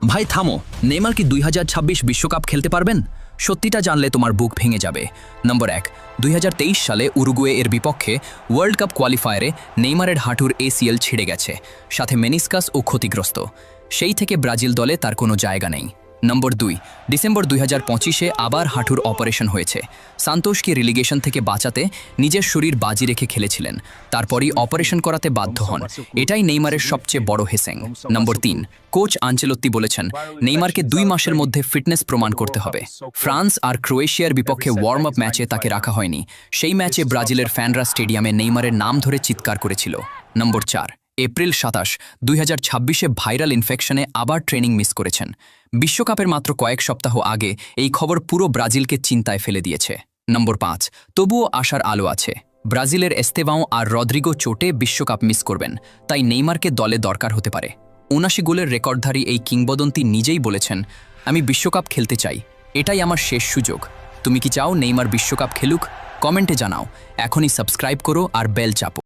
ভাই থামো, নেইমার কি 2026 বিশ্বকাপ খেলতে পারবেন? সত্যিটা জানলে তোমার বুক ভেঙে যাবে। নম্বর 1, 2023 সালে উরুগুয়ে এর বিপক্ষে ওয়ার্ল্ড কাপ কোয়ালিফায়ারে নেইমারের হাঁটুর ACL ছিঁড়ে গেছে, সাথে মেনিসকাস ও ক্ষতিগ্রস্ত। সেই থেকে ব্রাজিল দলে তার কোনো জায়গা নেই। নম্বর 2, ডিসেম্বর 2025-এ আবার হাঁটুর অপারেশন হয়েছে। সান্তোসকে রিলিগেশন থেকে বাঁচাতে নিজের শরীর বাজি রেখে খেলেছিলেন, তারপরই অপারেশন করাতে বাধ্য হন। এটাই নেইমারের সবচেয়ে বড় হেসেং। নম্বর 3, কোচ আনচেলত্তি বলেছেন নেইমারকে 2 মাসের মধ্যে ফিটনেস প্রমাণ করতে হবে। ফ্রান্স আর ক্রোয়েশিয়ার বিপক্ষে ওয়ার্ম আপ ম্যাচে তাকে রাখা হয়নি। সেই ম্যাচে ব্রাজিলের ফ্যানরা স্টেডিয়ামে নেইমারের নাম ধরে চিৎকার করেছিল। নম্বর 4, এপ্রিল 27, 2026-এ ভাইরাল ইনফেকশনে আবার ট্রেনিং মিস করেছেন। বিশ্বকাপের মাত্র কয়েক সপ্তাহ আগে এই খবর পুরো ব্রাজিলকে চিন্তায় ফেলে দিয়েছে। নম্বর 5, তবুও আশার আলো আছে। ব্রাজিলের এস্তেভাও আর রদ্রিগো চোটে বিশ্বকাপ মিস করবেন, তাই নেইমারকে দলে দরকার হতে পারে। 79 গোলের রেকর্ডধারী এই কিংবদন্তি নিজেই বলেছেন, আমি বিশ্বকাপ খেলতে চাই, এটাই আমার শেষ সুযোগ। তুমি কি চাও নেইমার বিশ্বকাপ খেলুক? কমেন্টে জানাও। এখনই সাবস্ক্রাইব করো আর বেল চাপো।